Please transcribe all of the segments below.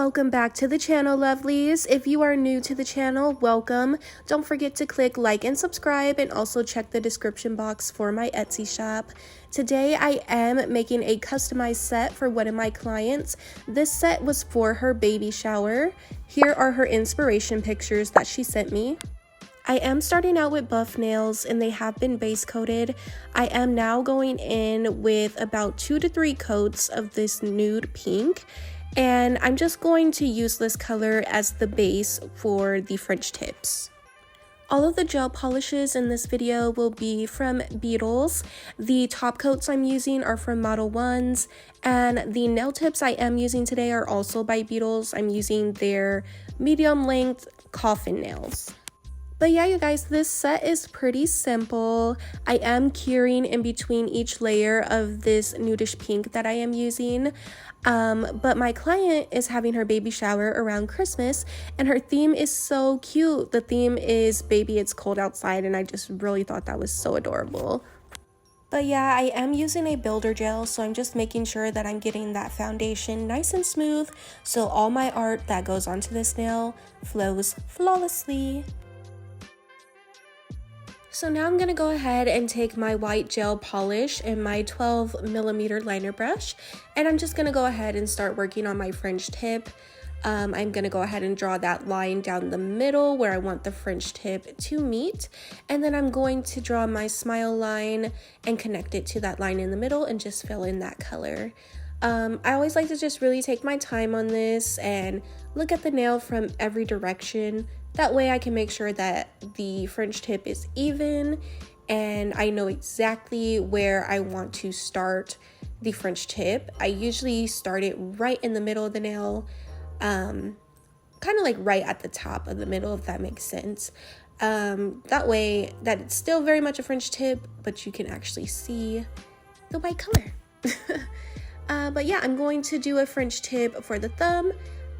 Welcome back to the channel, lovelies. If you are new to the channel, welcome. Don't forget to click like and subscribe, and also check the description box for my Etsy shop. Today I am making a customized set for one of my clients. This set was for her baby shower. Here are her inspiration pictures that she sent me. I am starting out with buff nails and they have been base coated. I am now going in with about 2 to 3 coats of this nude pink, and I'm just going to use this color as the base for the French tips. All of the gel polishes in this video will be from Beetles. The top coats I'm using are from Model 1s, and the nail tips I am using today are also by Beetles. I'm using their medium length coffin nails. But yeah, you guys, this set is pretty simple. I am curing in between each layer of this nudish pink that I am using. But my client is having her baby shower around Christmas, and her theme is so cute. The theme is Baby It's Cold Outside, and I just really thought that was so adorable. But yeah, I am using a builder gel, so I'm just making sure that I'm getting that foundation nice and smooth so all my art that goes onto this nail flows flawlessly. So now I'm going to go ahead and take my white gel polish and my 12mm liner brush, and I'm just going to go ahead and start working on my French tip. I'm going to go ahead and draw that line down the middle where I want the French tip to meet, and then I'm going to draw my smile line and connect it to that line in the middle and just fill in that color. I always like to just really take my time on this and look at the nail from every direction. That way I can make sure that the French tip is even and I know exactly where I want to start the French tip. I usually start it right in the middle of the nail, kind of like right at the top of the middle, if that makes sense. That way that it's still very much a French tip, but you can actually see the white color. But yeah, I'm going to do a French tip for the thumb,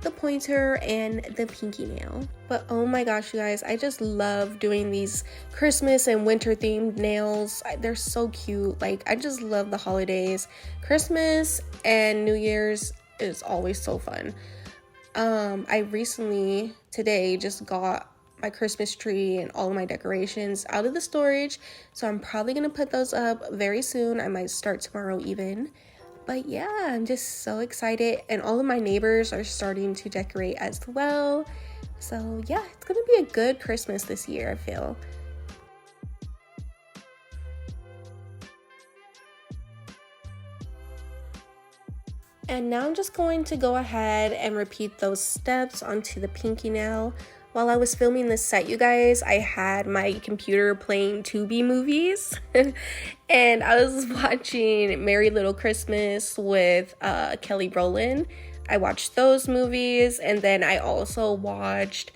the pointer, and the pinky nail. But oh my gosh, you guys, I just love doing these Christmas and winter themed nails. They're so cute. Like, I just love the holidays. Christmas and New Year's is always so fun. I recently today just got my Christmas tree and all of my decorations out of the storage, so I'm probably gonna put those up very soon. I might start tomorrow even. But yeah, I'm just so excited, and all of my neighbors are starting to decorate as well. So yeah, it's gonna be a good Christmas this year, I feel. And now I'm just going to go ahead and repeat those steps onto the pinky nail. While I was filming this set, you guys, I had my computer playing Tubi movies and I was watching Merry Little Christmas with Kelly Rowland. I watched those movies, and then I also watched,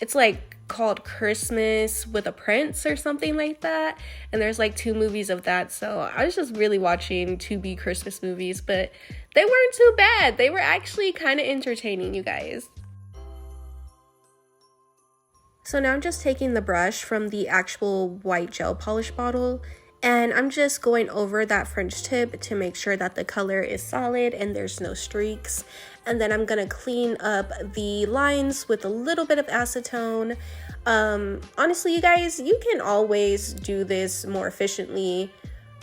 it's like called Christmas with a Prince or something like that, and there's like 2 movies of that. So I was just really watching Tubi Christmas movies, but they weren't too bad. They were actually kind of entertaining, you guys. So now I'm just taking the brush from the actual white gel polish bottle, and I'm just going over that French tip to make sure that the color is solid and there's no streaks. And then I'm gonna clean up the lines with a little bit of acetone. Honestly, you guys, you can always do this more efficiently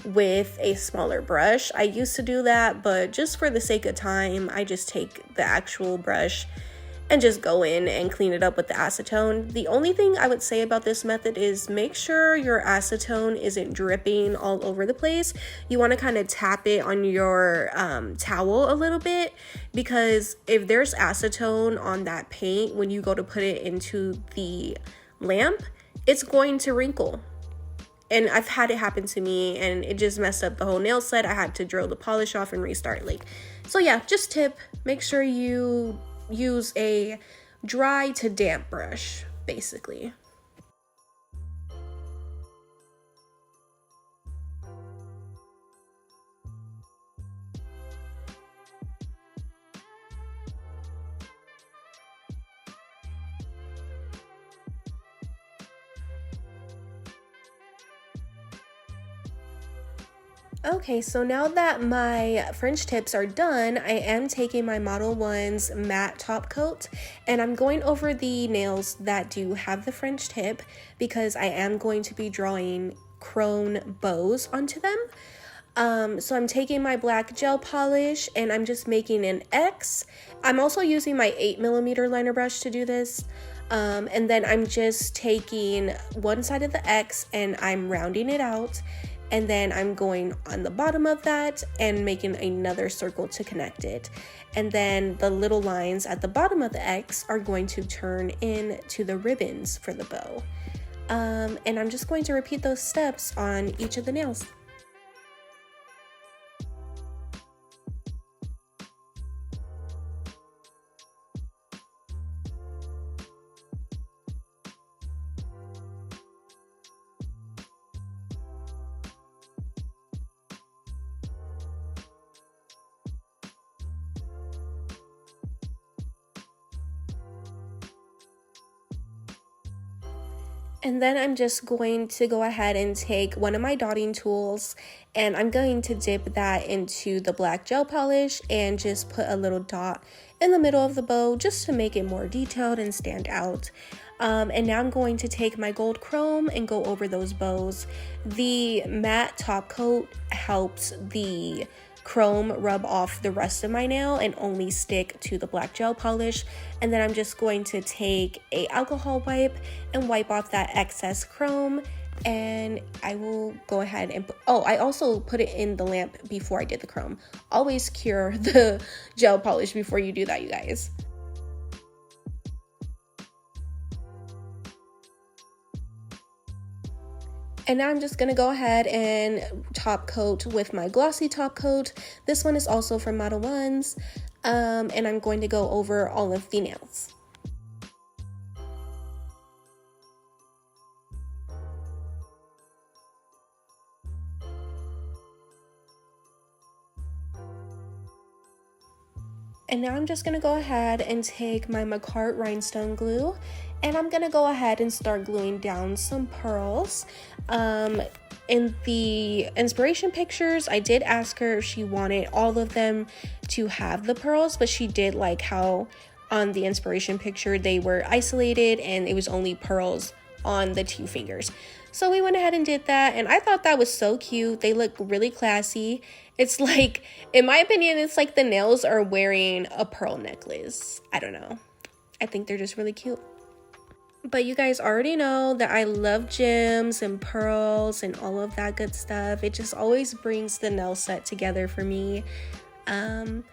with a smaller brush. I used to do that, but just for the sake of time, I just take the actual brush and just go in and clean it up with the acetone. The only thing I would say about this method is make sure your acetone isn't dripping all over the place. You want to kind of tap it on your towel a little bit, because if there's acetone on that paint when you go to put it into the lamp, it's going to wrinkle. And I've had it happen to me, and it just messed up the whole nail set. I had to drill the polish off and restart. So yeah, just tip, make sure you use a dry to damp brush, basically. Okay, so now that my French tips are done, I am taking my Model 1's matte top coat and I'm going over the nails that do have the French tip because I am going to be drawing chrome bows onto them. So I'm taking my black gel polish and I'm just making an X. I'm also using my 8mm liner brush to do this. And then I'm just taking one side of the X and I'm rounding it out. And then I'm going on the bottom of that and making another circle to connect it. And then the little lines at the bottom of the X are going to turn into the ribbons for the bow. And I'm just going to repeat those steps on each of the nails. And then I'm just going to go ahead and take one of my dotting tools and I'm going to dip that into the black gel polish and just put a little dot in the middle of the bow just to make it more detailed and stand out. And now I'm going to take my gold chrome and go over those bows. The matte top coat helps the chrome rub off the rest of my nail and only stick to the black gel polish. And then I'm just going to take a alcohol wipe and wipe off that excess chrome, and I will go ahead and I also put it in the lamp before I did the chrome. Always cure the gel polish before you do that, you guys. And now I'm just gonna go ahead and top coat with my glossy top coat. This one is also from Model 1's, and I'm going to go over all of the nails. And now I'm just gonna go ahead and take my McCart Rhinestone glue and I'm gonna go ahead and start gluing down some pearls. In the inspiration pictures, I did ask her if she wanted all of them to have the pearls, but she did like how on the inspiration picture they were isolated and it was only pearls on the 2 fingers. So we went ahead and did that, and I thought that was so cute. They look really classy. It's like, in my opinion, it's like the nails are wearing a pearl necklace. I don't know. I think they're just really cute. But you guys already know that I love gems and pearls and all of that good stuff. It just always brings the nail set together for me. And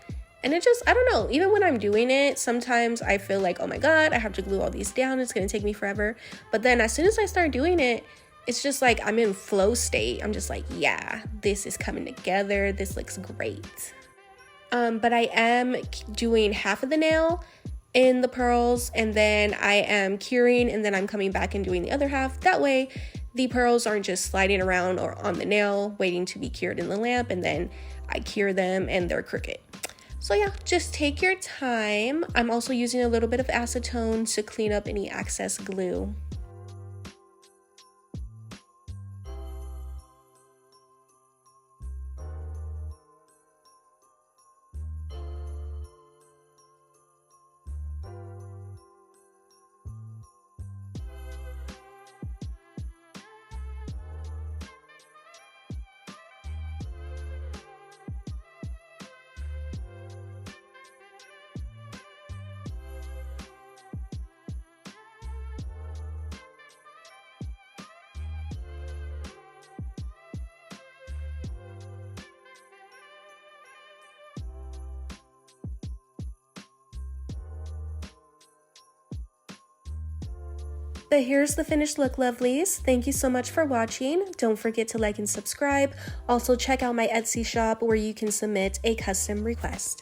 it just, I don't know, even when I'm doing it, sometimes I feel like, oh my God, I have to glue all these down. It's going to take me forever. But then as soon as I start doing it, it's just like I'm in flow state. I'm just like, yeah, this is coming together. This looks great. But I am doing half of the nail in the pearls, and then I am curing, and then I'm coming back and doing the other half. That way the pearls aren't just sliding around or on the nail waiting to be cured in the lamp, and then I cure them and they're crooked. So yeah, just take your time. I'm also using a little bit of acetone to clean up any excess glue. But here's the finished look, lovelies. Thank you so much for watching. Don't forget to like and subscribe. Also check out my Etsy shop where you can submit a custom request.